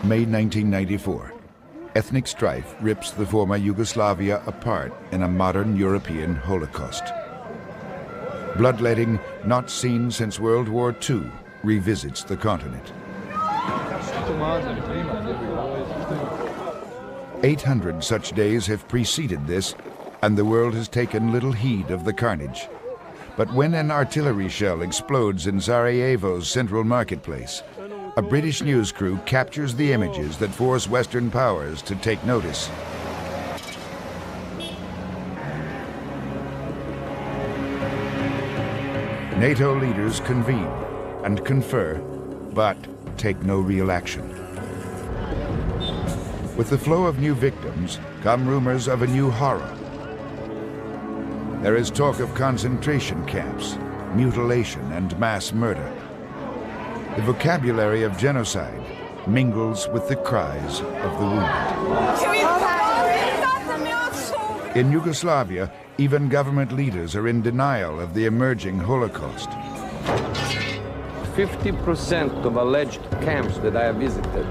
May 1994. Ethnic strife rips the former Yugoslavia apart in a modern European Holocaust. Bloodletting not seen since World War II revisits the continent. 800 such days have preceded this, and the world has taken little heed of the carnage. But when an artillery shell explodes in Sarajevo's central marketplace, a British news crew captures the images that force Western powers to take notice. NATO leaders convene and confer, but take no real action. With the flow of new victims come rumors of a new horror. There is talk of concentration camps, mutilation, and mass murder. The vocabulary of genocide mingles with the cries of the wounded. In Yugoslavia, even government leaders are in denial of the emerging Holocaust. 50% of alleged camps that I have visited,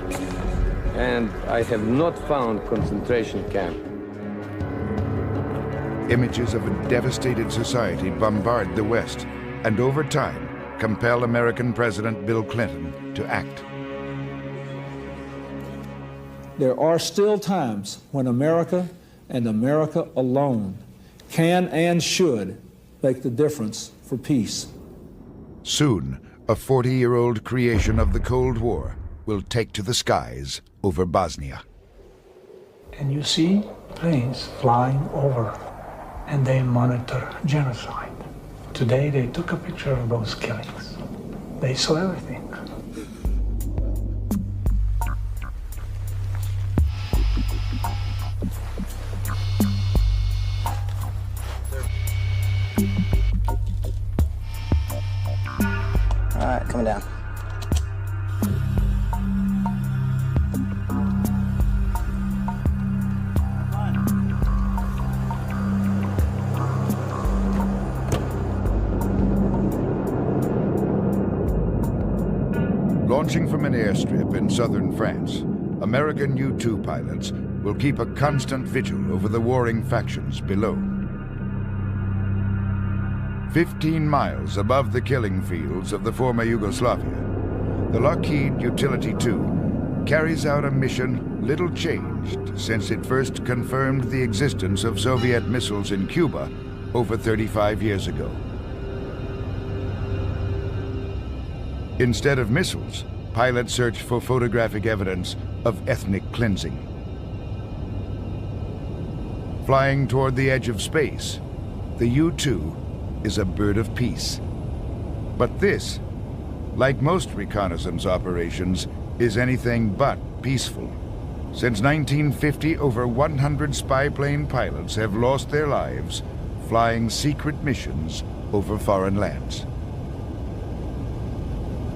and I have not found concentration camp. Images of a devastated society bombard the West, and over time, compel American President Bill Clinton to act. There are still times when America and America alone can and should make the difference for peace. Soon, a 40-year-old creation of the Cold War will take to the skies over Bosnia. And you see planes flying over, and they monitor genocide. Today they took a picture of those killings. They saw everything. All right, coming down. Launching from an airstrip in southern France, American U-2 pilots will keep a constant vigil over the warring factions below. 15 miles above the killing fields of the former Yugoslavia, the Lockheed Utility 2 carries out a mission little changed since it first confirmed the existence of Soviet missiles in Cuba over 35 years ago. Instead of missiles, pilots search for photographic evidence of ethnic cleansing. Flying toward the edge of space, the U-2 is a bird of peace. But this, like most reconnaissance operations, is anything but peaceful. Since 1950, over 100 spy plane pilots have lost their lives flying secret missions over foreign lands.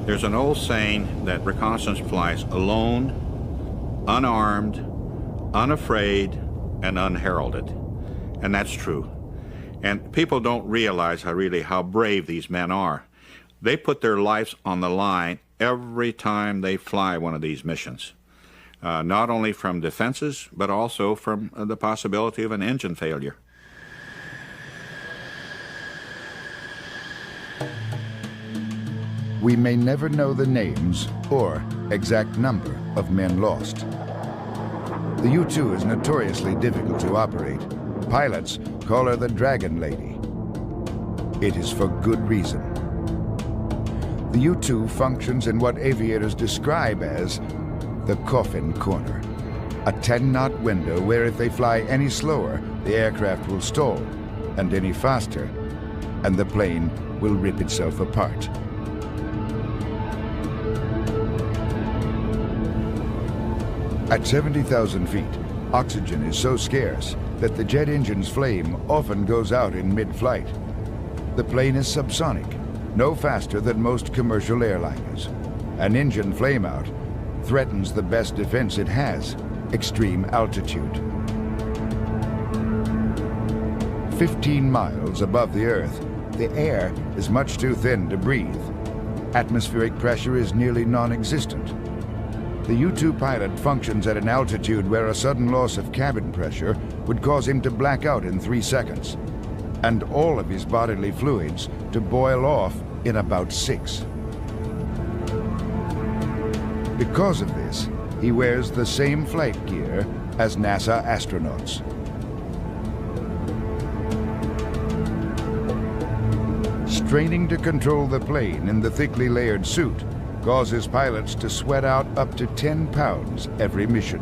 There's an old saying that reconnaissance flies alone, unarmed, unafraid, and unheralded. And that's true. And people don't realize how brave these men are. They put their lives on the line every time they fly one of these missions. Not only from defenses, but also from the possibility of an engine failure. We may never know the names or exact number of men lost. The U-2 is notoriously difficult to operate. Pilots call her the Dragon Lady. It is for good reason. The U-2 functions in what aviators describe as the coffin corner, a 10-knot window where if they fly any slower, the aircraft will stall, and any faster, and the plane will rip itself apart. At 70,000 feet, oxygen is so scarce that the jet engine's flame often goes out in mid-flight. The plane is subsonic, no faster than most commercial airliners. An engine flameout threatens the best defense it has, extreme altitude. 15 miles above the Earth, the air is much too thin to breathe. Atmospheric pressure is nearly non-existent. The U-2 pilot functions at an altitude where a sudden loss of cabin pressure would cause him to black out in 3 seconds, and all of his bodily fluids to boil off in about 6. Because of this, he wears the same flight gear as NASA astronauts. Straining to control the plane in the thickly layered suit causes pilots to sweat out up to 10 pounds every mission.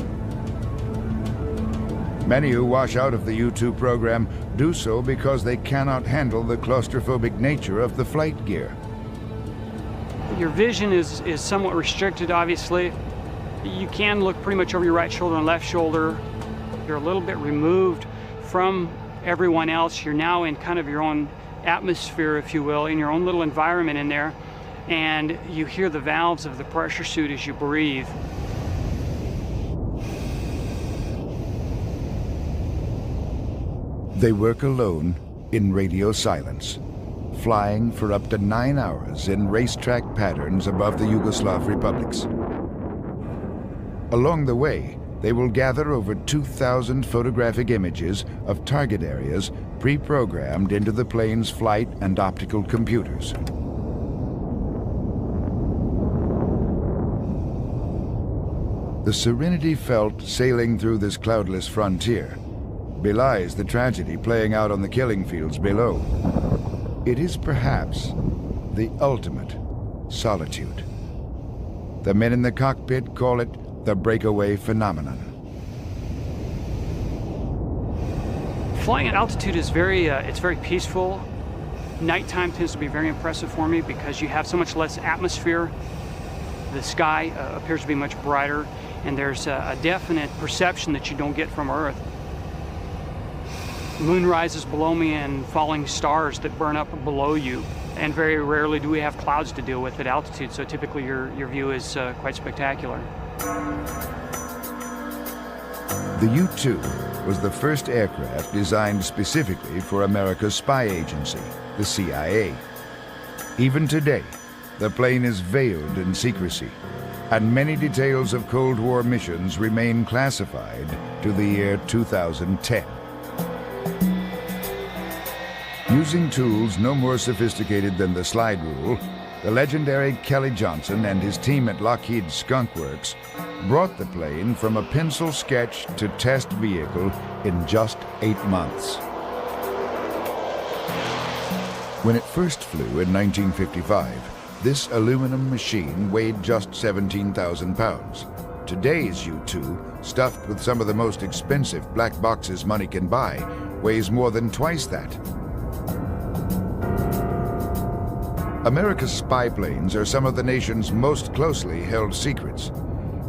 Many who wash out of the U-2 program do so because they cannot handle the claustrophobic nature of the flight gear. Your vision is somewhat restricted, obviously. You can look pretty much over your right shoulder and left shoulder. You're a little bit removed from everyone else. You're now in kind of your own atmosphere, if you will, in your own little environment in there. And you hear the valves of the pressure suit as you breathe. They work alone in radio silence, flying for up to 9 hours in racetrack patterns above the Yugoslav republics. Along the way, they will gather over 2,000 photographic images of target areas pre-programmed into the plane's flight and optical computers. The serenity felt sailing through this cloudless frontier belies the tragedy playing out on the killing fields below. It is perhaps the ultimate solitude. The men in the cockpit call it the breakaway phenomenon. Flying at altitude is it's very peaceful. Nighttime tends to be very impressive for me because you have so much less atmosphere. The sky appears to be much brighter, and there's a definite perception that you don't get from Earth. Moon rises below me and falling stars that burn up below you. And very rarely do we have clouds to deal with at altitude, so typically your view is quite spectacular. The U-2 was the first aircraft designed specifically for America's spy agency, the CIA. Even today, the plane is veiled in secrecy, and many details of Cold War missions remain classified to the year 2010. Using tools no more sophisticated than the slide rule, the legendary Kelly Johnson and his team at Lockheed Skunk Works brought the plane from a pencil sketch to test vehicle in just 8 months. When it first flew in 1955, this aluminum machine weighed just 17,000 pounds. Today's U-2, stuffed with some of the most expensive black boxes money can buy, weighs more than twice that. America's spy planes are some of the nation's most closely held secrets.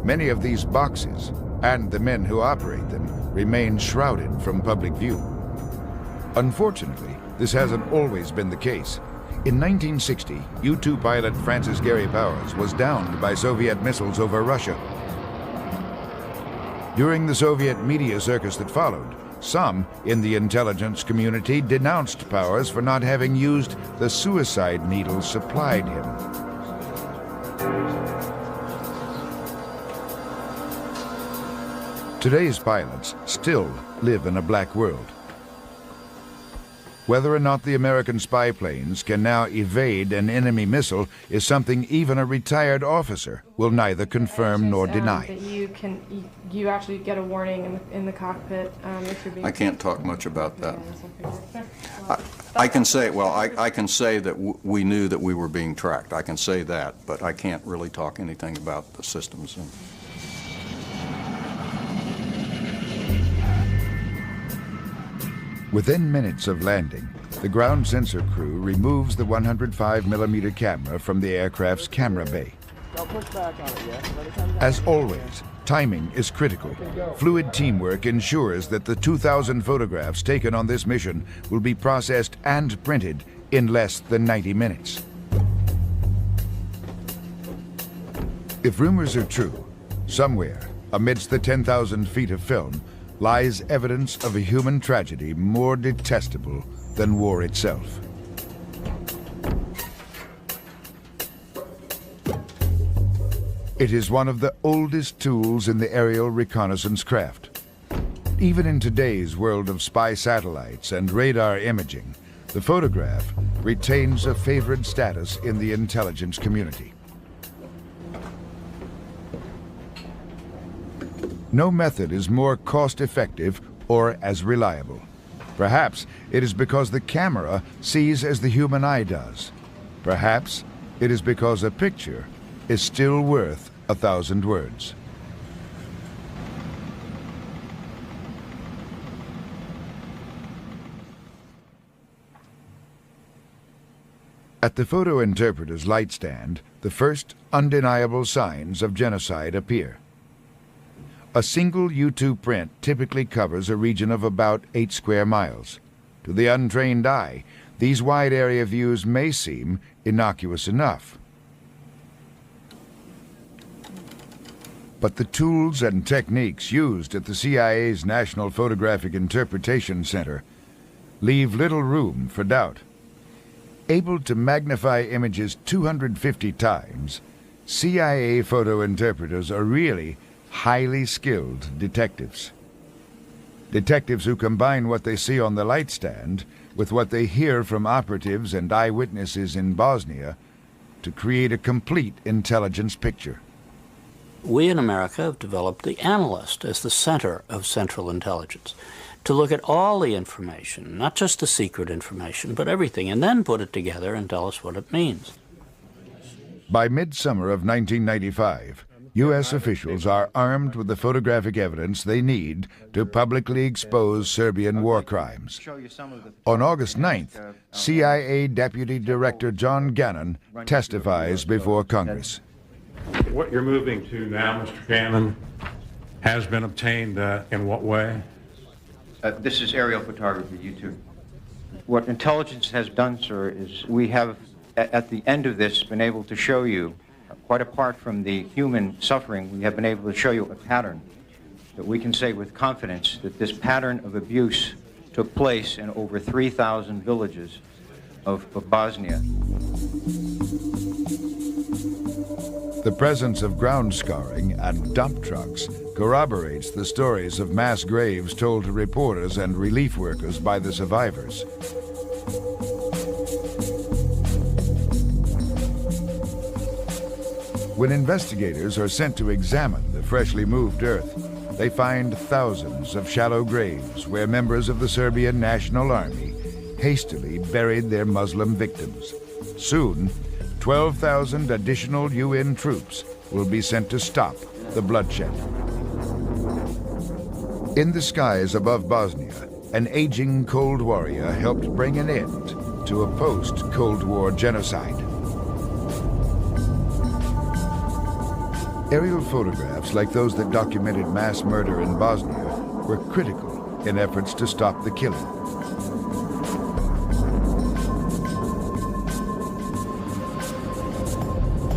Many of these boxes, and the men who operate them, remain shrouded from public view. Unfortunately, this hasn't always been the case. In 1960, U-2 pilot Francis Gary Powers was downed by Soviet missiles over Russia. During the Soviet media circus that followed, some in the intelligence community denounced Powers for not having used the suicide needle supplied him. Today's pilots still live in a black world. Whether or not the American spy planes can now evade an enemy missile is something even a retired officer will neither confirm nor deny. That you actually get a warning in the cockpit if you're being... I can't talk much about that. I can say, well, I can say that we knew that we were being tracked. I can say that, but I can't really talk anything about the systems. Within minutes of landing, the ground sensor crew removes the 105mm camera from the aircraft's camera bay. As always, timing is critical. Fluid teamwork ensures that the 2,000 photographs taken on this mission will be processed and printed in less than 90 minutes. If rumors are true, somewhere amidst the 10,000 feet of film lies evidence of a human tragedy more detestable than war itself. It is one of the oldest tools in the aerial reconnaissance craft. Even in today's world of spy satellites and radar imaging, the photograph retains a favored status in the intelligence community. No method is more cost-effective or as reliable. Perhaps it is because the camera sees as the human eye does. Perhaps it is because a picture is still worth 1,000 words. At the photo interpreter's light stand, the first undeniable signs of genocide appear. A single U2 print typically covers a region of about 8 square miles. To the untrained eye, these wide-area views may seem innocuous enough. But the tools and techniques used at the CIA's National Photographic Interpretation Center leave little room for doubt. Able to magnify images 250 times, CIA photo interpreters are really highly skilled detectives. Detectives who combine what they see on the light stand with what they hear from operatives and eyewitnesses in Bosnia to create a complete intelligence picture. We in America have developed the analyst as the center of Central Intelligence, to look at all the information, not just the secret information, but everything, and then put it together and tell us what it means. By midsummer of 1995, U.S. officials are armed with the photographic evidence they need to publicly expose Serbian war crimes. On August 9th, CIA Deputy Director John Gannon testifies before Congress. What you're moving to now, Mr. Gannon, has been obtained in what way? This is aerial photography, U2. What intelligence has done, sir, is we have, at the end of this, been able to show you, quite apart from the human suffering, we have been able to show you a pattern that we can say with confidence that this pattern of abuse took place in over 3,000 villages of Bosnia. The presence of ground scarring and dump trucks corroborates the stories of mass graves told to reporters and relief workers by the survivors. When investigators are sent to examine the freshly moved earth, they find thousands of shallow graves where members of the Serbian National Army hastily buried their Muslim victims. Soon, 12,000 additional UN troops will be sent to stop the bloodshed. In the skies above Bosnia, an aging Cold Warrior helped bring an end to a post-Cold War genocide. Aerial photographs like those that documented mass murder in Bosnia were critical in efforts to stop the killing.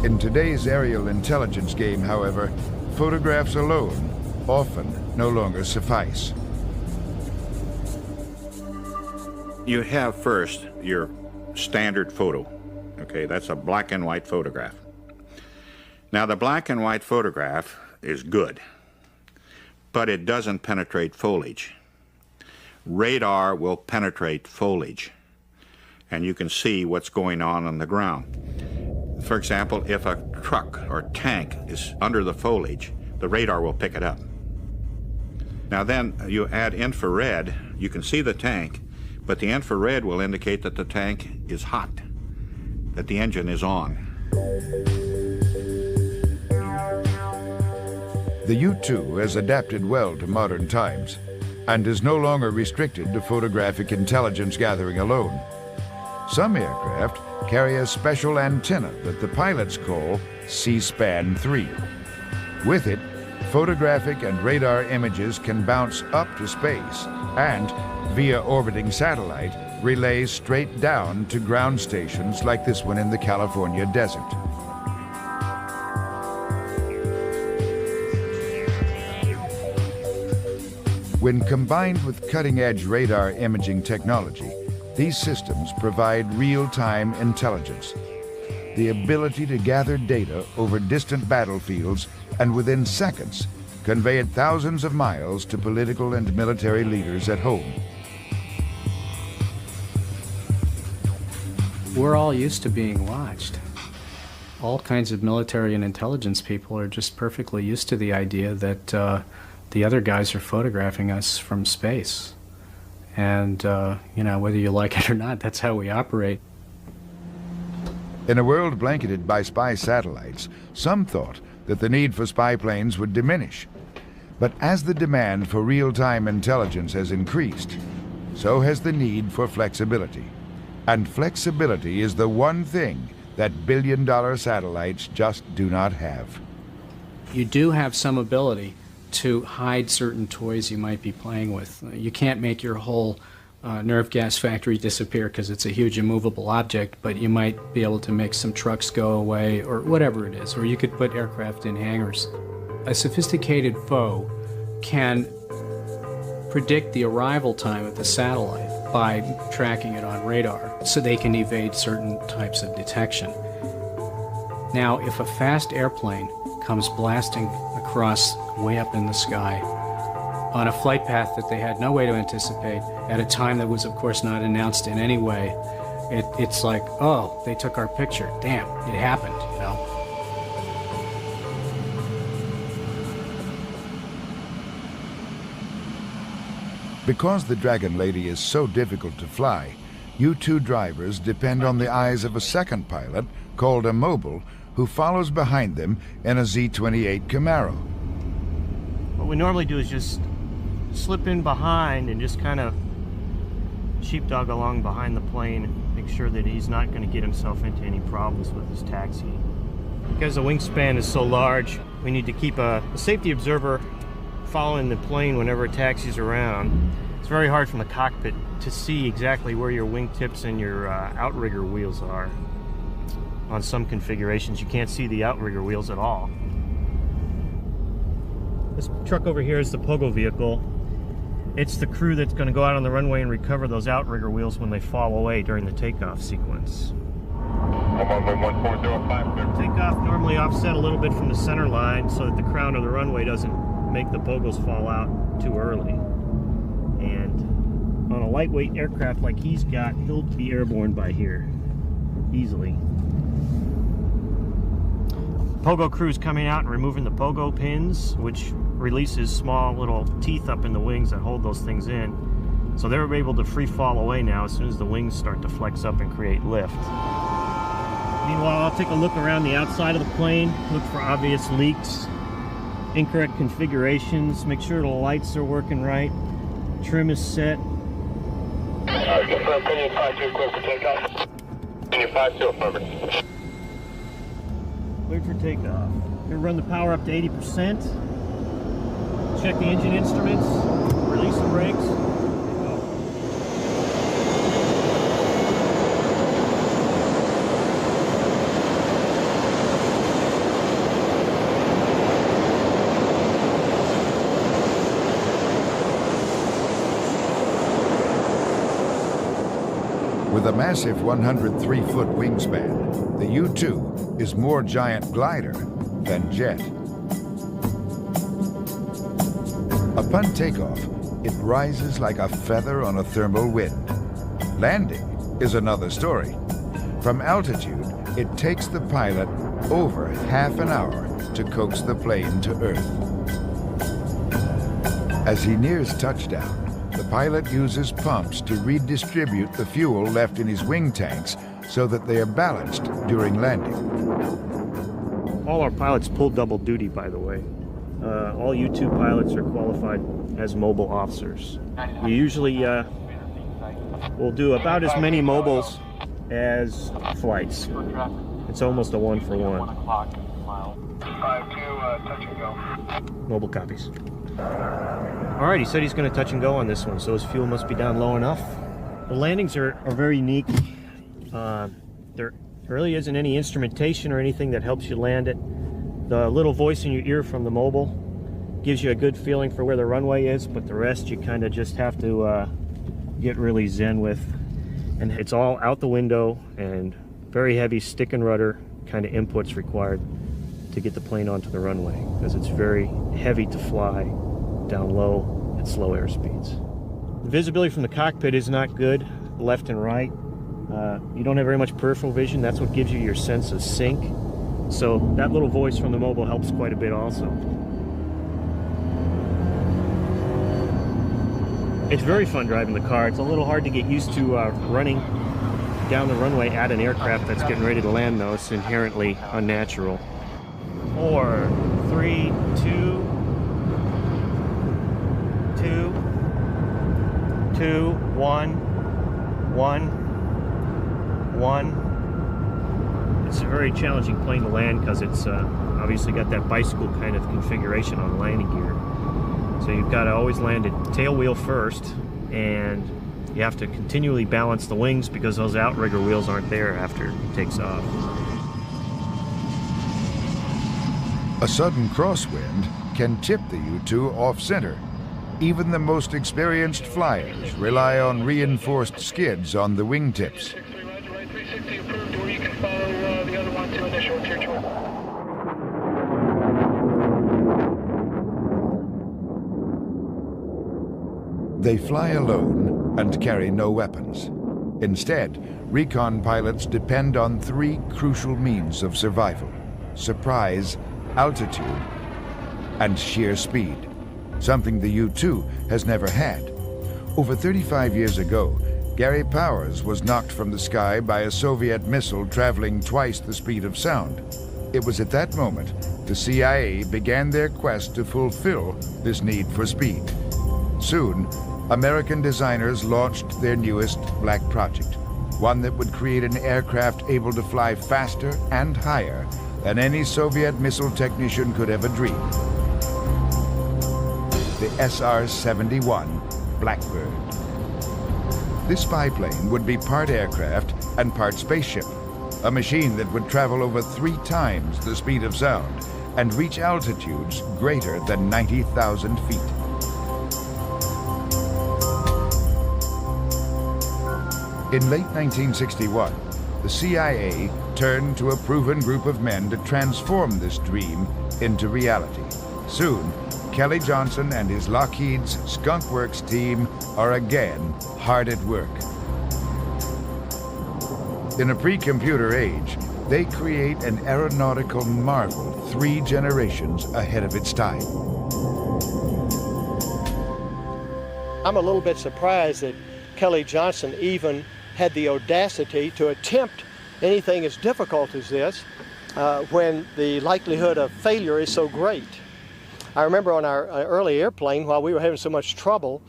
In today's aerial intelligence game, however, photographs alone often no longer suffice. You have first your standard photo. Okay, that's a black and white photograph. Now, the black and white photograph is good, but it doesn't penetrate foliage. Radar will penetrate foliage, and you can see what's going on the ground. For example, if a truck or tank is under the foliage, the radar will pick it up. Now then, you add infrared, you can see the tank, but the infrared will indicate that the tank is hot, that the engine is on. The U-2 has adapted well to modern times and is no longer restricted to photographic intelligence gathering alone. Some aircraft carry a special antenna that the pilots call C-SPAN 3. With it, photographic and radar images can bounce up to space and, via orbiting satellite, relay straight down to ground stations like this one in the California desert. When combined with cutting-edge radar imaging technology, these systems provide real-time intelligence. the ability to gather data over distant battlefields and within seconds convey it thousands of miles to political and military leaders at home. We're all used to being watched. All kinds of military and intelligence people are just perfectly used to the idea that the other guys are photographing us from space. And, you know, whether you like it or not, that's how we operate. In a world blanketed by spy satellites, some thought that the need for spy planes would diminish. But as the demand for real-time intelligence has increased, so has the need for flexibility. And flexibility is the one thing that billion-dollar satellites just do not have. You do have some ability to hide certain toys you might be playing with. You can't make your whole nerve gas factory disappear because it's a huge immovable object, but you might be able to make some trucks go away or whatever it is, or you could put aircraft in hangars. A sophisticated foe can predict the arrival time of the satellite by tracking it on radar so they can evade certain types of detection. Now, if a fast airplane comes blasting across way up in the sky on a flight path that they had no way to anticipate at a time that was, of course, not announced in any way, it's like, oh, they took our picture. Damn, it happened, you know? Because the Dragon Lady is so difficult to fly, U-2 drivers depend on the eyes of a second pilot, called a mobile, who follows behind them in a Z-28 Camaro. What we normally do is just slip in behind and just kind of sheepdog along behind the plane, make sure that he's not going to get himself into any problems with his taxi. Because the wingspan is so large, we need to keep a safety observer following the plane whenever it taxis around. It's very hard from the cockpit to see exactly where your wingtips and your outrigger wheels are. On some configurations, you can't see the outrigger wheels at all. This truck over here is the pogo vehicle. It's the crew that's going to go out on the runway and recover those outrigger wheels when they fall away during the takeoff sequence. Takeoff normally offset a little bit from the center line so that the crown of the runway doesn't make the pogos fall out too early. And on a lightweight aircraft like he's got, he'll be airborne by here easily. Pogo crew's coming out and removing the pogo pins, which releases small little teeth up in the wings that hold those things in. So they're able to free fall away now as soon as the wings start to flex up and create lift. Meanwhile, I'll take a look around the outside of the plane, look for obvious leaks, incorrect configurations, make sure the lights are working right, trim is set. Confirm, Canyon 5-2, clear for takeoff. Canyon 5-2, affirmative. Cleared for takeoff. Gonna run the power up to 80%. Check the engine instruments, release the brakes. With a massive 103-foot wingspan, the U-2 is more giant glider than jet. Upon takeoff, it rises like a feather on a thermal wind. Landing is another story. From altitude, it takes the pilot over half an hour to coax the plane to Earth. As he nears touchdown, the pilot uses pumps to redistribute the fuel left in his wing tanks so that they are balanced during landing. All our pilots pull double duty, by the way. All U-2 pilots are qualified as mobile officers. You usually will do about as many mobiles as flights. It's almost a one-for-one. 5-2, touch and go. Mobile copies. All right, he said he's going to touch and go on this one, so his fuel must be down low enough. The landings are very unique. There really isn't any instrumentation or anything that helps you land it. The little voice in your ear from the mobile gives you a good feeling for where the runway is, but the rest you kind of just have to get really zen with. And it's all out the window and very heavy stick and rudder kind of inputs required to get the plane onto the runway, because it's very heavy to fly down low at slow airspeeds. The visibility from the cockpit is not good, left and right. You don't have very much peripheral vision. That's what gives you your sense of sync. So that little voice from the mobile helps quite a bit also. It's very fun driving the car. It's a little hard to get used to running down the runway at an aircraft that's getting ready to land, though. It's inherently unnatural. 4, 3, 2, 2, 1, 1. It's a very challenging plane to land because it's obviously got that bicycle kind of configuration on the landing gear. So you've got to always land it tail wheel first, and you have to continually balance the wings because those outrigger wheels aren't there after it takes off. A sudden crosswind can tip the U-2 off-center. Even the most experienced flyers rely on reinforced skids on the wingtips. They fly alone and carry no weapons. Instead, recon pilots depend on 3 crucial means of survival: surprise, altitude, and sheer speed, something the U-2 has never had. Over 35 years ago, Gary Powers was knocked from the sky by a Soviet missile traveling twice the speed of sound. It was at that moment the CIA began their quest to fulfill this need for speed. Soon, American designers launched their newest Black project, one that would create an aircraft able to fly faster and higher than any Soviet missile technician could ever dream. The SR-71 Blackbird. This biplane would be part aircraft and part spaceship, a machine that would travel over 3 times the speed of sound and reach altitudes greater than 90,000 feet. In late 1961, the CIA turned to a proven group of men to transform this dream into reality. Soon, Kelly Johnson and his Lockheed's Skunk Works team are again hard at work. In a pre-computer age, they create an aeronautical marvel 3 generations ahead of its time. I'm a little bit surprised that Kelly Johnson even had the audacity to attempt anything as difficult as this when the likelihood of failure is so great. I remember on our early airplane, while we were having so much trouble,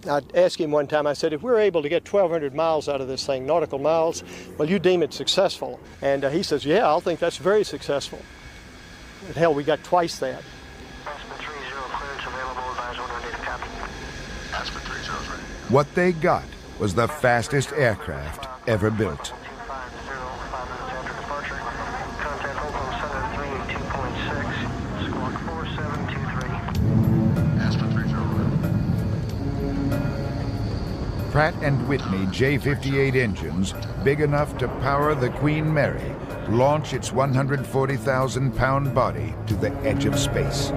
I asked him one time, I said, if we're able to get 1,200 miles out of this thing, nautical miles, will you deem it successful? And he says, yeah, I'll think that's very successful. And hell, we got twice that. What they got was the fastest aircraft ever built. Pratt & Whitney J-58 engines, big enough to power the Queen Mary, launch its 140,000-pound body to the edge of space.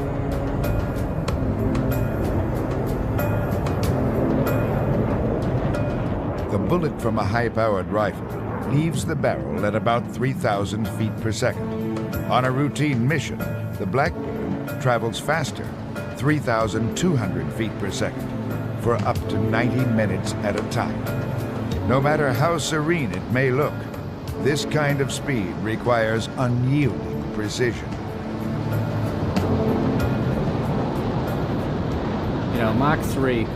The bullet from a high-powered rifle leaves the barrel at about 3,000 feet per second. On a routine mission, the Blackbird travels faster, 3,200 feet per second, for up to 90 minutes at a time. No matter how serene it may look, this kind of speed requires unyielding precision. You know, Mach 3,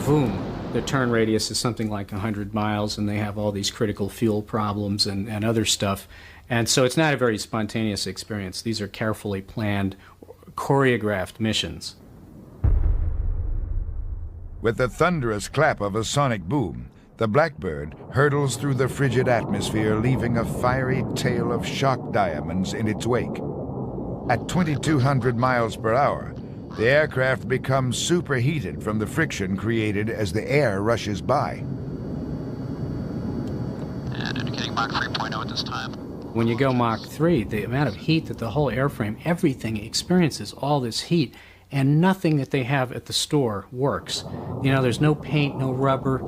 boom. The turn radius is something like 100 miles, and they have all these critical fuel problems and other stuff. And so it's not a very spontaneous experience. These are carefully planned, choreographed missions. With the thunderous clap of a sonic boom, the Blackbird hurtles through the frigid atmosphere, leaving a fiery tail of shock diamonds in its wake. At 2,200 miles per hour, the aircraft becomes superheated from the friction created as the air rushes by. and indicating Mach 3.0 at this time. When you go Mach 3, the amount of heat that the whole airframe, everything experiences all this heat, and nothing that they have at the store works. You know, there's no paint, no rubber,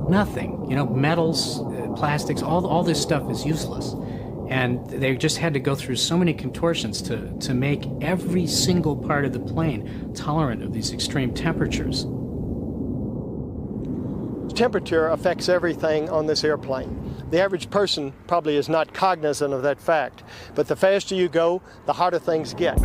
nothing. You know, metals, plastics, all this stuff is useless. And they just had to go through so many contortions to make every single part of the plane tolerant of these extreme temperatures. Temperature affects everything on this airplane. The average person probably is not cognizant of that fact, but the faster you go, the harder things get.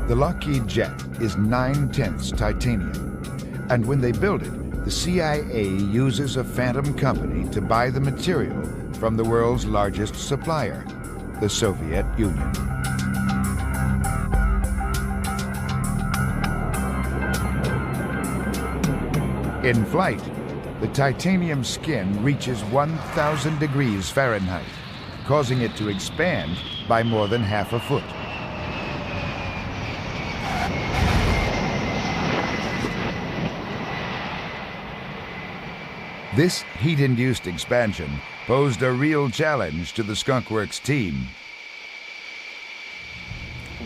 The Lockheed jet is 9/10 titanium, and when they build it, the CIA uses a phantom company to buy the material from the world's largest supplier, the Soviet Union. In flight, the titanium skin reaches 1,000 degrees Fahrenheit, causing it to expand by more than half a foot. This heat-induced expansion posed a real challenge to the Skunk Works team.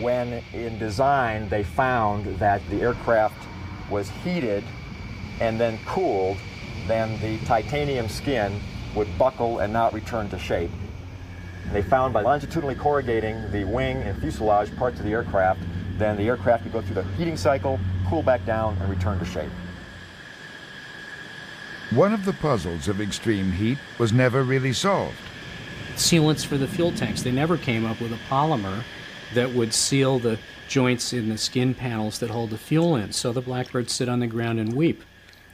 When in design they found that the aircraft was heated and then cooled, then the titanium skin would buckle and not return to shape. And they found by longitudinally corrugating the wing and fuselage parts of the aircraft, then the aircraft could go through the heating cycle, cool back down, and return to shape. One of the puzzles of extreme heat was never really solved. Sealants for the fuel tanks. They never came up with a polymer that would seal the joints in the skin panels that hold the fuel in, so the blackbirds sit on the ground and weep.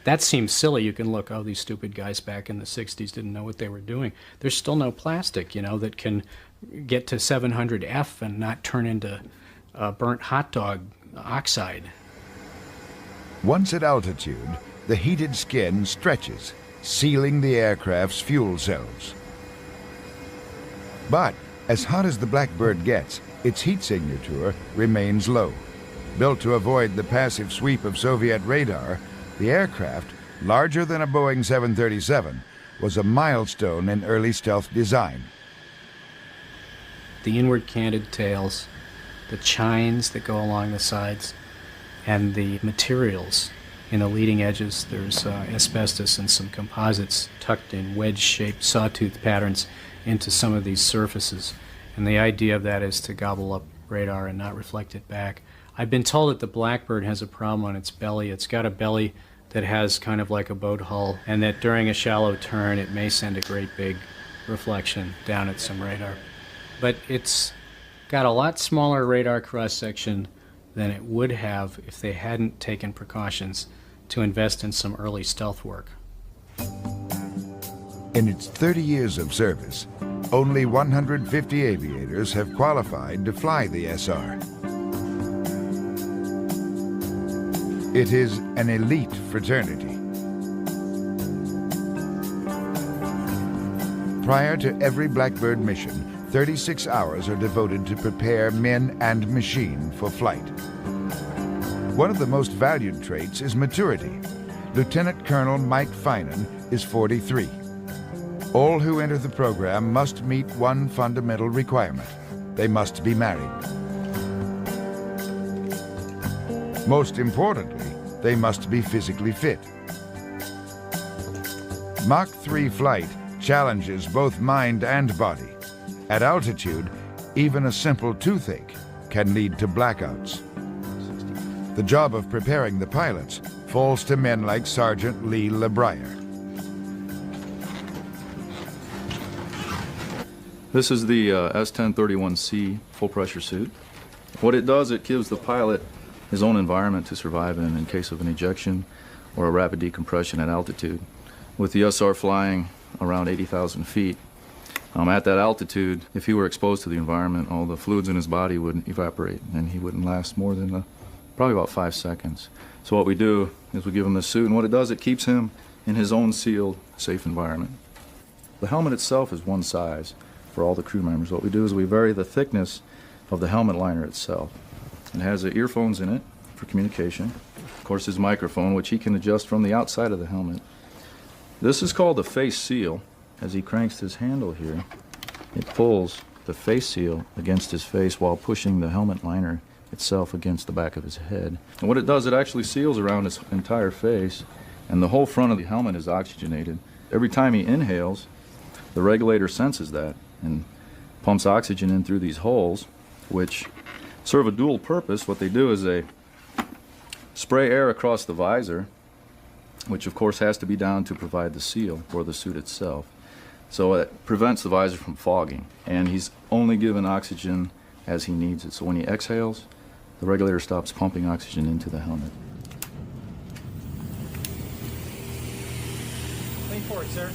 That seems silly. You can look, oh, these stupid guys back in the 60s didn't know what they were doing. There's still no plastic, you know, that can get to 700F and not turn into burnt hot dog oxide. Once at altitude, the heated skin stretches, sealing the aircraft's fuel cells. But as hot as the Blackbird gets, its heat signature remains low. Built to avoid the passive sweep of Soviet radar, the aircraft, larger than a Boeing 737, was a milestone in early stealth design. The inward canted tails, the chines that go along the sides, and the materials. In the leading edges, there's asbestos and some composites tucked in wedge-shaped sawtooth patterns into some of these surfaces. And the idea of that is to gobble up radar and not reflect it back. I've been told that the Blackbird has a problem on its belly. It's got a belly that has kind of like a boat hull, and that during a shallow turn it may send a great big reflection down at some radar. But it's got a lot smaller radar cross-section than it would have if they hadn't taken precautions to invest in some early stealth work. In its 30 years of service, only 150 aviators have qualified to fly the SR. It is an elite fraternity. Prior to every Blackbird mission, 36 hours are devoted to prepare men and machine for flight. One of the most valued traits is maturity. Lieutenant Colonel Mike Finan is 43. All who enter the program must meet one fundamental requirement. They must be married. Most importantly, they must be physically fit. Mach 3 flight challenges both mind and body. At altitude, even a simple toothache can lead to blackouts. The job of preparing the pilots falls to men like Sergeant Lee LeBrier. This is the S-1031C full pressure suit. What it does, it gives the pilot his own environment to survive in case of an ejection or a rapid decompression at altitude. With the SR flying around 80,000 feet, at that altitude, if he were exposed to the environment, all the fluids in his body would evaporate and he wouldn't last more than probably about 5 seconds. So what we do is we give him this suit, and what it does, it keeps him in his own sealed, safe environment. The helmet itself is one size for all the crew members. What we do is we vary the thickness of the helmet liner itself. It has earphones in it for communication. Of course, his microphone, which he can adjust from the outside of the helmet. This is called the face seal. As he cranks his handle here, it pulls the face seal against his face while pushing the helmet liner itself against the back of his head. And what it does, it actually seals around his entire face, and the whole front of the helmet is oxygenated. Every time he inhales, the regulator senses that and pumps oxygen in through these holes, which serve a dual purpose. What they do is they spray air across the visor, which of course has to be down to provide the seal for the suit itself. So it prevents the visor from fogging, and he's only given oxygen as he needs it. So when he exhales, the regulator stops pumping oxygen into the helmet. Lean forward, sir.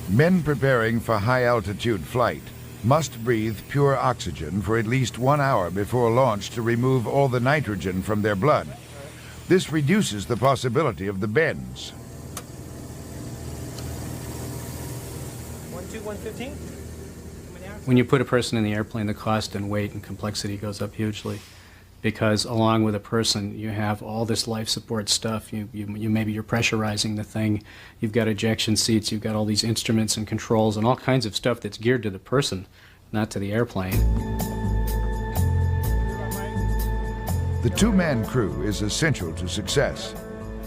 Men preparing for high-altitude flight must breathe pure oxygen for at least 1 hour before launch to remove all the nitrogen from their blood. This reduces the possibility of the bends. 115? When you put a person in the airplane, the cost and weight and complexity goes up hugely, because along with a person, you have all this life support stuff. You maybe you're pressurizing the thing. You've got ejection seats. You've got all these instruments and controls and all kinds of stuff that's geared to the person, not to the airplane. The two-man crew is essential to success.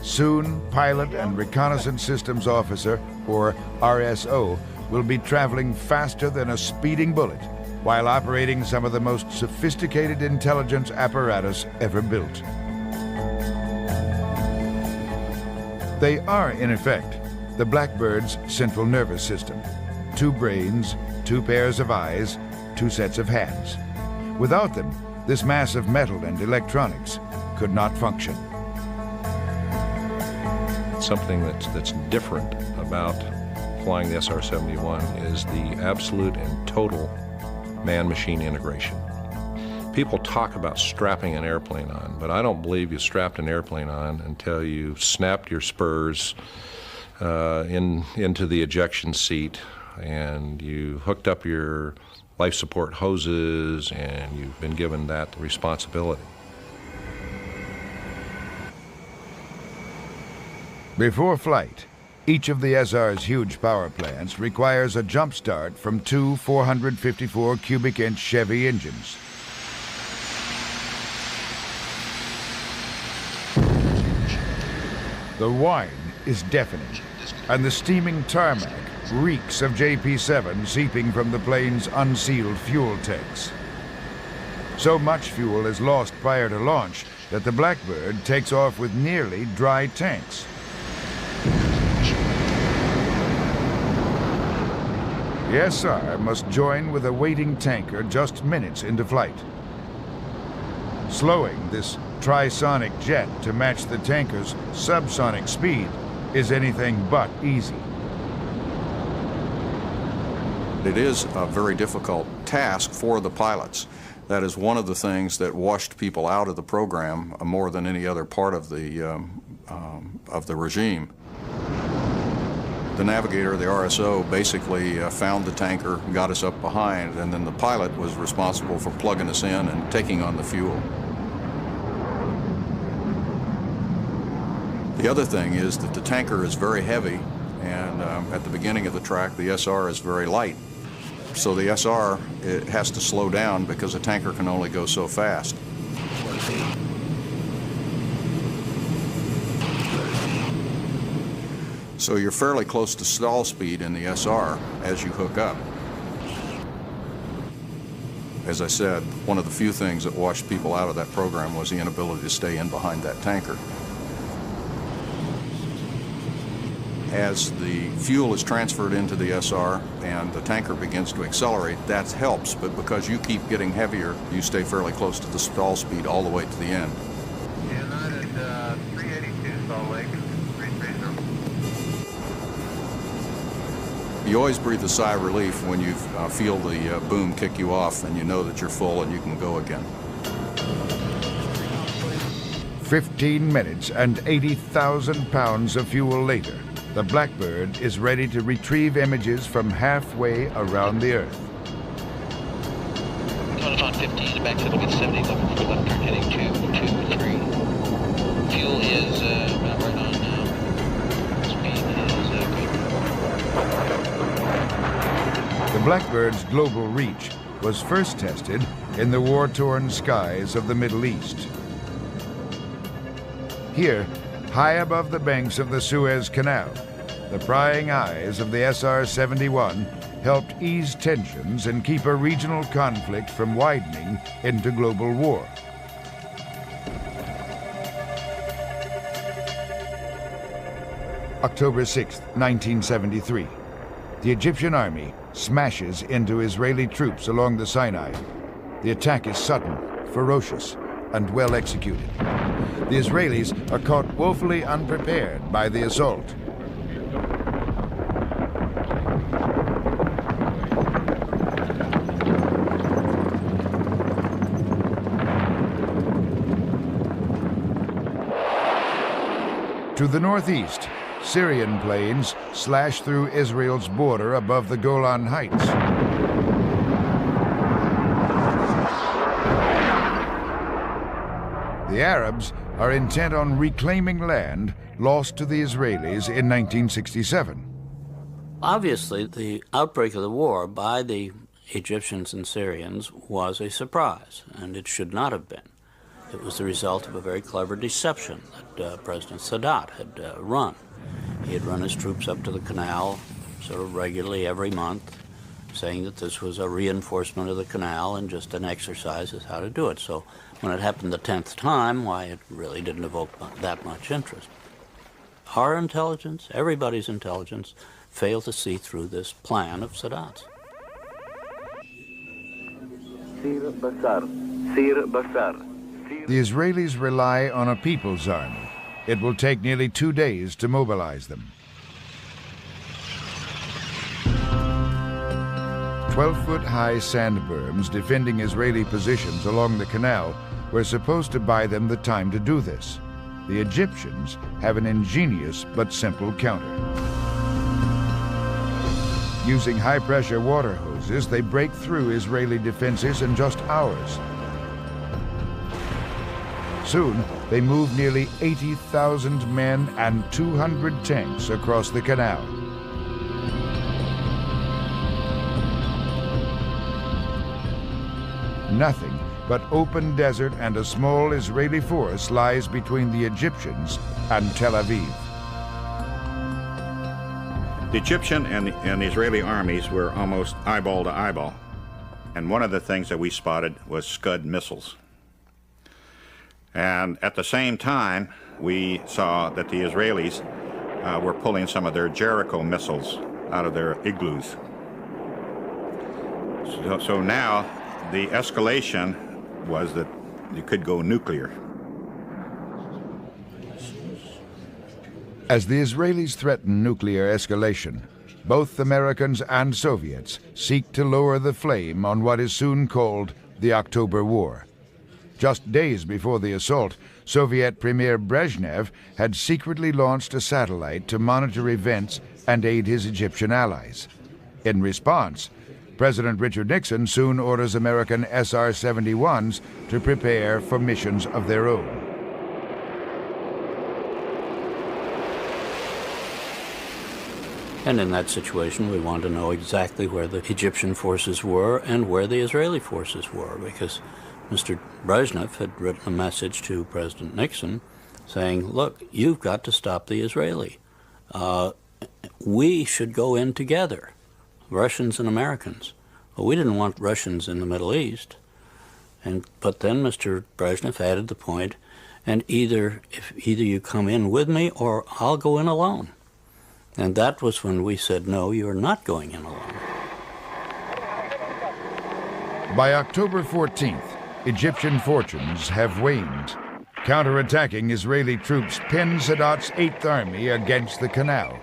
Soon, pilot and reconnaissance systems officer, or RSO, will be traveling faster than a speeding bullet while operating some of the most sophisticated intelligence apparatus ever built. They are, in effect, the Blackbird's central nervous system. 2 brains, 2 pairs of eyes, 2 sets of hands. Without them, this mass of metal and electronics could not function. Something that's different about flying the SR-71 is the absolute and total man-machine integration. People talk about strapping an airplane on, but I don't believe you strapped an airplane on until you snapped your spurs into the ejection seat, and you hooked up your life support hoses, and you've been given that responsibility. Before flight, each of the SR's huge power plants requires a jump start from 2 454 cubic inch Chevy engines. The whine is deafening, and the steaming tarmac reeks of JP-7 seeping from the plane's unsealed fuel tanks. So much fuel is lost prior to launch that the Blackbird takes off with nearly dry tanks. The SR must join with a waiting tanker just minutes into flight. Slowing this trisonic jet to match the tanker's subsonic speed is anything but easy. It is a very difficult task for the pilots. That is one of the things that washed people out of the program more than any other part of the regime. The navigator, the RSO, basically found the tanker, got us up behind, and then the pilot was responsible for plugging us in and taking on the fuel. The other thing is that the tanker is very heavy, and at the beginning of the track, the SR is very light. So the SR, it has to slow down because the tanker can only go so fast. So you're fairly close to stall speed in the SR as you hook up. As I said, one of the few things that washed people out of that program was the inability to stay in behind that tanker. As the fuel is transferred into the SR and the tanker begins to accelerate, that helps, but because you keep getting heavier, you stay fairly close to the stall speed all the way to the end. United 382 Salt Lake, 330. You always breathe a sigh of relief when you feel the boom kick you off and you know that you're full and you can go again. 15 minutes and 80,000 pounds of fuel later, the Blackbird is ready to retrieve images from halfway around the Earth. On 15, back to it'll be 70, looking for left turn heading 223. Fuel is about right on now. Speed is Blackbird's global reach was first tested in the war-torn skies of the Middle East. Here, high above the banks of the Suez Canal, the prying eyes of the SR-71 helped ease tensions and keep a regional conflict from widening into global war. October 6, 1973. The Egyptian army smashes into Israeli troops along the Sinai. The attack is sudden, ferocious, and well executed. The Israelis are caught woefully unprepared by the assault. To the northeast, Syrian planes slash through Israel's border above the Golan Heights. The Arabs are intent on reclaiming land lost to the Israelis in 1967. Obviously, the outbreak of the war by the Egyptians and Syrians was a surprise, and it should not have been. It was the result of a very clever deception that President Sadat had run. He had run his troops up to the canal sort of regularly every month, saying that this was a reinforcement of the canal and just an exercise as how to do it. So when it happened the 10th time, why, it really didn't evoke that much interest. Our intelligence, everybody's intelligence, failed to see through this plan of Sadat's. The Israelis rely on a people's army. It will take nearly 2 days to mobilize them. 12-foot-high sand berms defending Israeli positions along the canal were supposed to buy them the time to do this. The Egyptians have an ingenious but simple counter. Using high-pressure water hoses, they break through Israeli defenses in just hours. Soon, they move nearly 80,000 men and 200 tanks across the canal. Nothing but open desert and a small Israeli force lies between the Egyptians and Tel Aviv. The Egyptian and the Israeli armies were almost eyeball to eyeball. And one of the things that we spotted was Scud missiles. And at the same time, we saw that the Israelis were pulling some of their Jericho missiles out of their igloos. So now the escalation was that you could go nuclear. As the Israelis threaten nuclear escalation, both Americans and Soviets seek to lower the flame on what is soon called the October War. Just days before the assault, Soviet Premier Brezhnev had secretly launched a satellite to monitor events and aid his Egyptian allies. In response, President Richard Nixon soon orders American SR-71s to prepare for missions of their own. And in that situation, we wanted to know exactly where the Egyptian forces were and where the Israeli forces were, because Mr. Brezhnev had written a message to President Nixon saying, look, you've got to stop the Israeli. We should go in together, Russians and Americans. Well, we didn't want Russians in the Middle East. But then Mr. Brezhnev added the point, and either you come in with me or I'll go in alone. And that was when we said, no, you're not going in alone. By October 14th, Egyptian fortunes have waned. Counterattacking Israeli troops pin Sadat's 8th Army against the canal.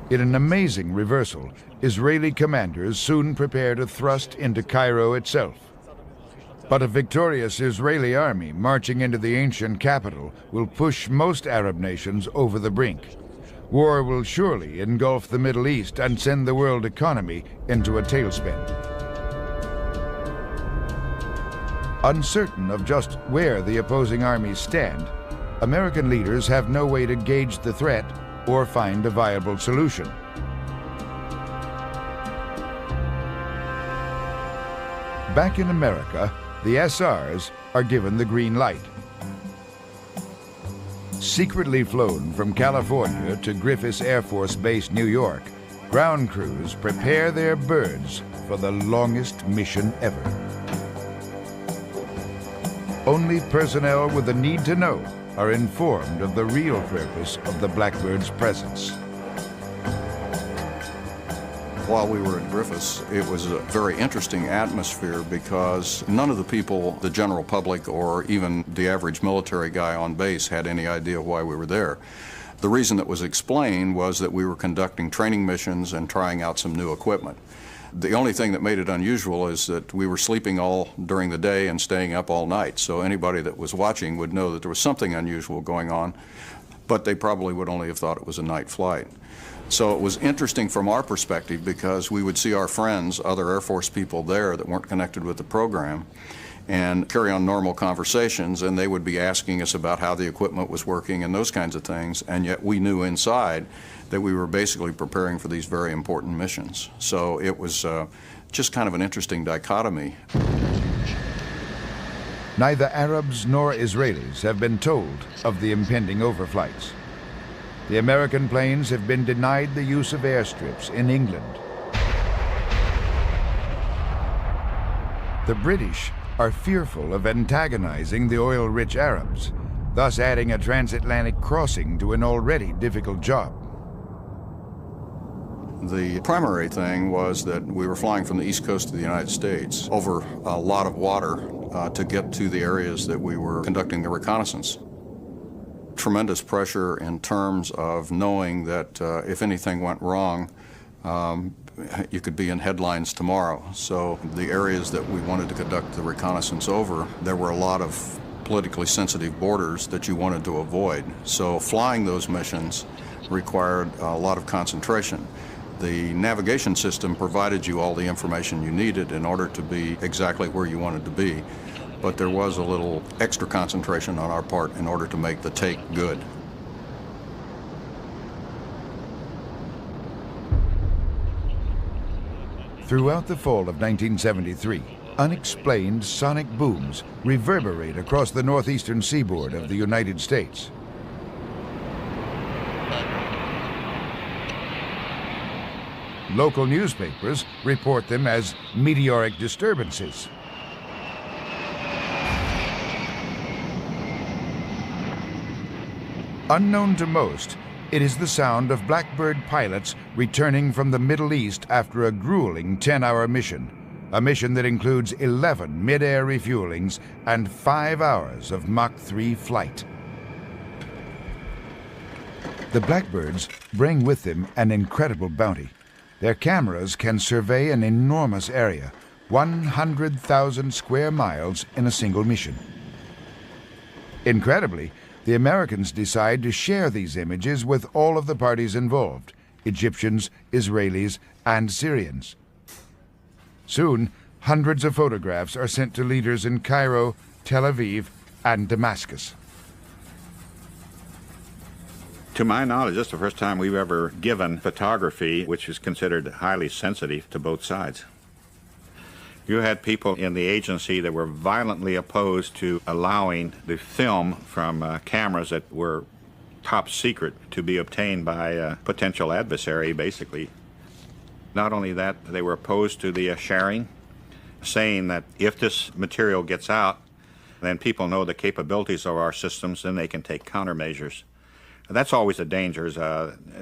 In an amazing reversal, Israeli commanders soon prepare to thrust into Cairo itself. But a victorious Israeli army marching into the ancient capital will push most Arab nations over the brink. War will surely engulf the Middle East and send the world economy into a tailspin. Uncertain of just where the opposing armies stand, American leaders have no way to gauge the threat or find a viable solution. Back in America, the SRs are given the green light. Secretly flown from California to Griffith Air Force Base, New York, ground crews prepare their birds for the longest mission ever. Only personnel with the need to know are informed of the real purpose of the Blackbird's presence. While we were in Griffiths, it was a very interesting atmosphere because none of the people, the general public or even the average military guy on base, had any idea why we were there. The reason that was explained was that we were conducting training missions and trying out some new equipment. The only thing that made it unusual is that we were sleeping all during the day and staying up all night, so anybody that was watching would know that there was something unusual going on, but they probably would only have thought it was a night flight. So it was interesting from our perspective because we would see our friends, other Air Force people there that weren't connected with the program, and carry on normal conversations, and they would be asking us about how the equipment was working and those kinds of things, and yet we knew inside that we were basically preparing for these very important missions. So it was just kind of an interesting dichotomy. Neither Arabs nor Israelis have been told of the impending overflights. The American planes have been denied the use of airstrips in England. The British are fearful of antagonizing the oil-rich Arabs, thus adding a transatlantic crossing to an already difficult job. The primary thing was that we were flying from the east coast of the United States over a lot of water to get to the areas that we were conducting the reconnaissance. Tremendous pressure in terms of knowing that if anything went wrong, you could be in headlines tomorrow. So the areas that we wanted to conduct the reconnaissance over, there were a lot of politically sensitive borders that you wanted to avoid. So flying those missions required a lot of concentration. The navigation system provided you all the information you needed in order to be exactly where you wanted to be, but there was a little extra concentration on our part in order to make the take good. Throughout the fall of 1973, unexplained sonic booms reverberate across the northeastern seaboard of the United States. Local newspapers report them as meteoric disturbances. Unknown to most, it is the sound of Blackbird pilots returning from the Middle East after a grueling 10-hour mission, a mission that includes 11 mid-air refuelings and 5 hours of Mach 3 flight. The Blackbirds bring with them an incredible bounty. Their cameras can survey an enormous area, 100,000 square miles in a single mission. Incredibly, the Americans decide to share these images with all of the parties involved, Egyptians, Israelis, and Syrians. Soon, hundreds of photographs are sent to leaders in Cairo, Tel Aviv, and Damascus. To my knowledge, this is the first time we've ever given photography, which is considered highly sensitive to both sides. You had people in the agency that were violently opposed to allowing the film from cameras that were top secret to be obtained by a potential adversary, basically. Not only that, they were opposed to the sharing, saying that if this material gets out, then people know the capabilities of our systems, then they can take countermeasures. That's always a danger.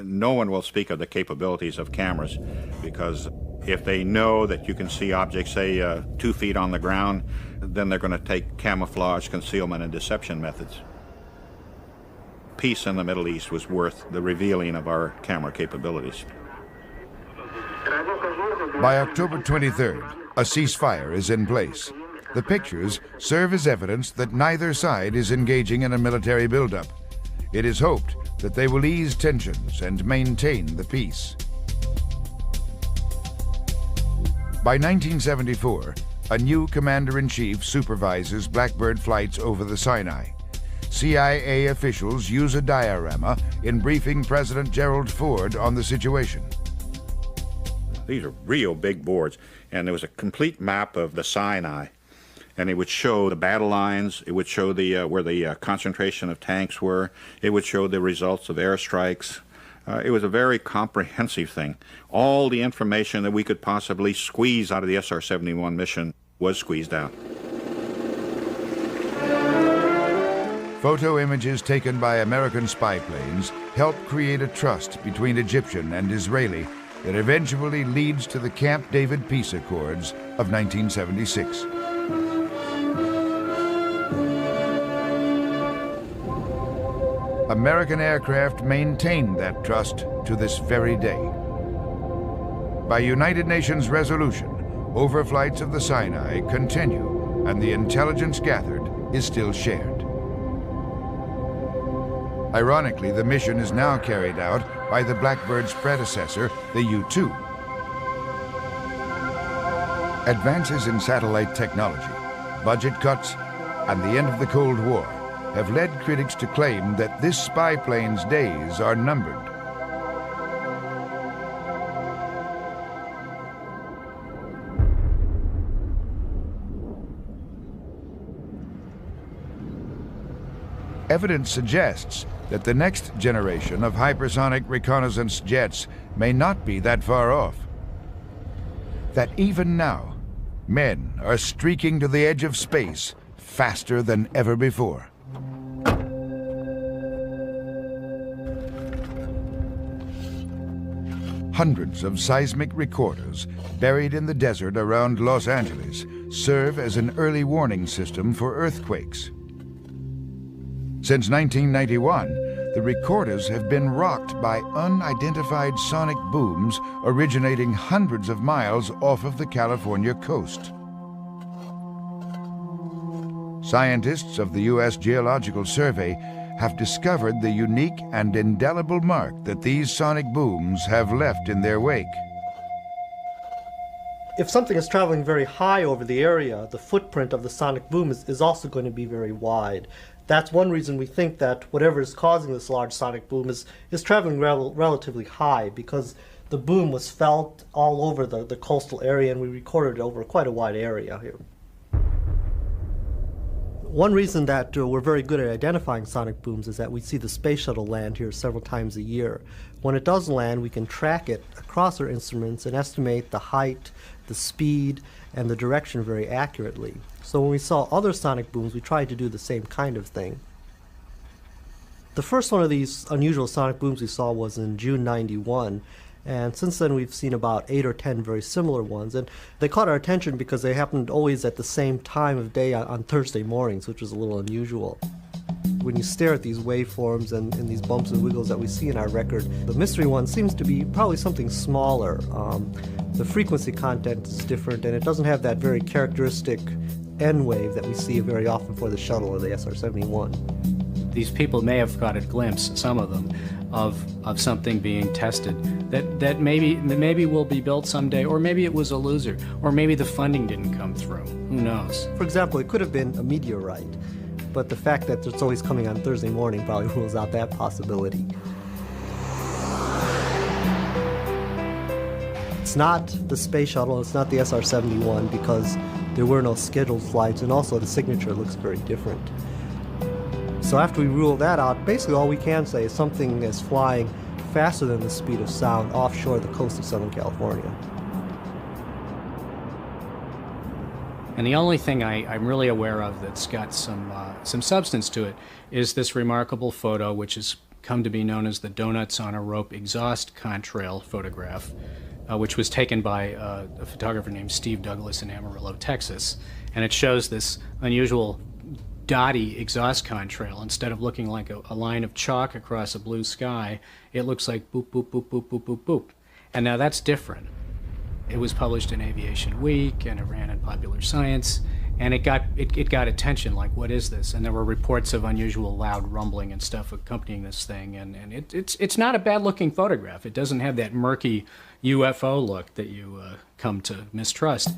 No one will speak of the capabilities of cameras because if they know that you can see objects, say, 2 feet on the ground, then they're going to take camouflage, concealment, and deception methods. Peace in the Middle East was worth the revealing of our camera capabilities. By October 23rd, a ceasefire is in place. The pictures serve as evidence that neither side is engaging in a military buildup. It is hoped that they will ease tensions and maintain the peace. By 1974, a new commander-in-chief supervises Blackbird flights over the Sinai. CIA officials use a diorama in briefing President Gerald Ford on the situation. These are real big boards. And there was a complete map of the Sinai. And it would show the battle lines. It would show the where the concentration of tanks were. It would show the results of airstrikes. It was a very comprehensive thing. All the information that we could possibly squeeze out of the SR-71 mission was squeezed out. Photo images taken by American spy planes helped create a trust between Egyptian and Israeli that eventually leads to the Camp David Peace Accords of 1976. American aircraft maintained that trust to this very day. By United Nations resolution, overflights of the Sinai continue, and the intelligence gathered is still shared. Ironically, the mission is now carried out by the Blackbird's predecessor, the U-2. Advances in satellite technology, budget cuts, and the end of the Cold War have led critics to claim that this spy plane's days are numbered. Evidence suggests that the next generation of hypersonic reconnaissance jets may not be that far off. That even now, men are streaking to the edge of space faster than ever before. Hundreds of seismic recorders buried in the desert around Los Angeles serve as an early warning system for earthquakes. Since 1991, the recorders have been rocked by unidentified sonic booms originating hundreds of miles off of the California coast. Scientists of the U.S. Geological Survey have discovered the unique and indelible mark that these sonic booms have left in their wake. If something is traveling very high over the area, the footprint of the sonic boom is also going to be very wide. That's one reason we think that whatever is causing this large sonic boom is traveling relatively high, because the boom was felt all over the coastal area, and we recorded it over quite a wide area here. One reason that we're very good at identifying sonic booms is that we see the space shuttle land here several times a year. When it does land, we can track it across our instruments and estimate the height, the speed, and the direction very accurately. So when we saw other sonic booms, we tried to do the same kind of thing. The first one of these unusual sonic booms we saw was in June '91. And since then, we've seen about 8 or 10 very similar ones. And they caught our attention because they happened always at the same time of day on Thursday mornings, which was a little unusual. When you stare at these waveforms and these bumps and wiggles that we see in our record, the mystery one seems to be probably something smaller. The frequency content is different, and it doesn't have that very characteristic N wave that we see very often for the shuttle or the SR-71. These people may have got a glimpse, some of them, of something being tested that maybe will be built someday, or maybe it was a loser, or maybe the funding didn't come through. Who knows? For example, it could have been a meteorite, but the fact that it's always coming on Thursday morning probably rules out that possibility. It's not the space shuttle, it's not the SR-71, because there were no scheduled flights, and also the signature looks very different. So after we rule that out, basically all we can say is something is flying faster than the speed of sound offshore the coast of Southern California. And the only thing I'm really aware of that's got some substance to it is this remarkable photo, which has come to be known as the Donuts on a Rope exhaust contrail photograph, which was taken by a photographer named Steve Douglas in Amarillo, Texas. And it shows this unusual dotty exhaust contrail. Instead of looking like a line of chalk across a blue sky, it looks like boop, boop, boop, boop, boop, boop, boop. And now that's different. It was published in Aviation Week, and it ran in Popular Science, and it got attention, like, what is this? And there were reports of unusual loud rumbling and stuff accompanying this thing, and it's not a bad-looking photograph. It doesn't have that murky UFO look that you come to mistrust.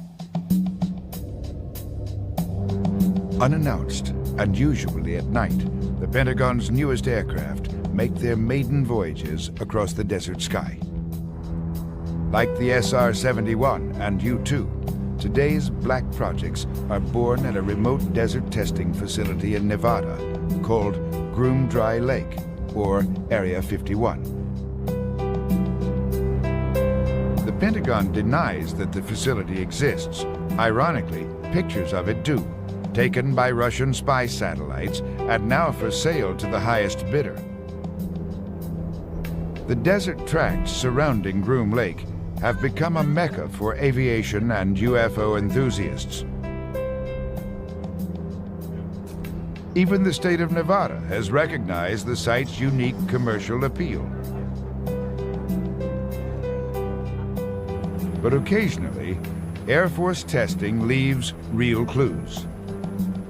Unannounced, and usually at night, the Pentagon's newest aircraft make their maiden voyages across the desert sky. Like the SR-71 and U-2, today's black projects are born at a remote desert testing facility in Nevada called Groom Dry Lake, or Area 51. The Pentagon denies that the facility exists. Ironically, pictures of it do, taken by Russian spy satellites and now for sale to the highest bidder. The desert tracts surrounding Groom Lake have become a mecca for aviation and UFO enthusiasts. Even the state of Nevada has recognized the site's unique commercial appeal. But occasionally, Air Force testing leaves real clues.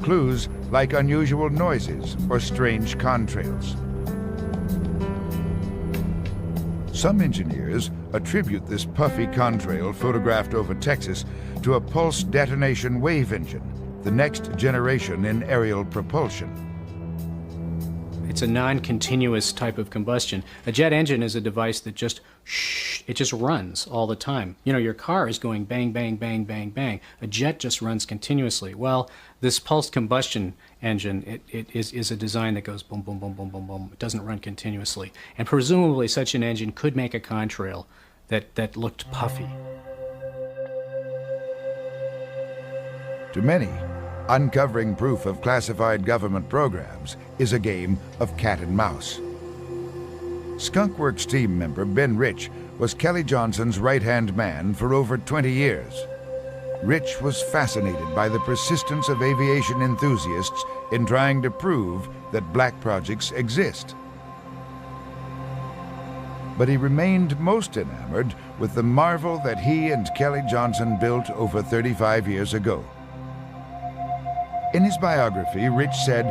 Clues like unusual noises or strange contrails. Some engineers attribute this puffy contrail photographed over Texas to a pulse detonation wave engine, the next generation in aerial propulsion. It's a non-continuous type of combustion. A jet engine is a device that just it just runs all the time. You know, your car is going bang, bang, bang, bang, bang. A jet just runs continuously. Well, this pulsed combustion engine, it is a design that goes boom, boom, boom, boom, boom, boom. It doesn't run continuously. And presumably such an engine could make a contrail that looked puffy. To many, uncovering proof of classified government programs is a game of cat and mouse. Skunk Works team member Ben Rich was Kelly Johnson's right-hand man for over 20 years. Rich was fascinated by the persistence of aviation enthusiasts in trying to prove that black projects exist. But he remained most enamored with the marvel that he and Kelly Johnson built over 35 years ago. In his biography, Rich said,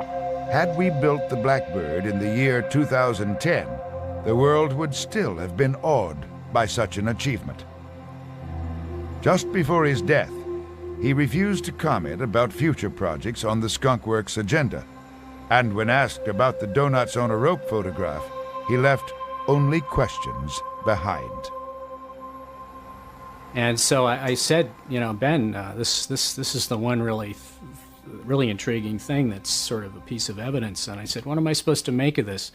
"Had we built the Blackbird in the year 2010, the world would still have been awed by such an achievement." Just before his death, he refused to comment about future projects on the Skunk Works agenda, and when asked about the Donuts on a Rope photograph, he left only questions behind. And so I said, you know, Ben, this is the one really intriguing thing that's sort of a piece of evidence. And I said, what am I supposed to make of this?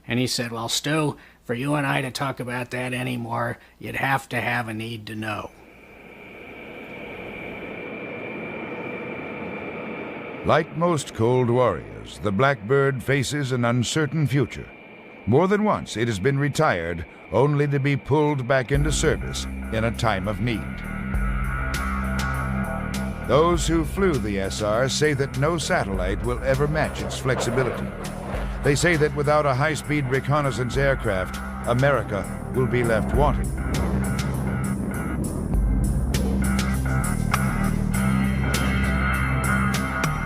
And he said, well, Stu, for you and I to talk about that anymore, you'd have to have a need to know. Like most Cold Warriors, the Blackbird faces an uncertain future. More than once, it has been retired, only to be pulled back into service in a time of need. Those who flew the SR say that no satellite will ever match its flexibility. They say that without a high-speed reconnaissance aircraft, America will be left wanting.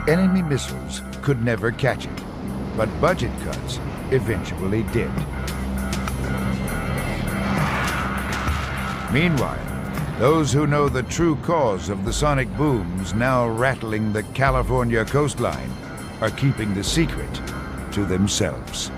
Enemy missiles could never catch it, but budget cuts eventually did. Meanwhile, those who know the true cause of the sonic booms now rattling the California coastline are keeping the secret to themselves.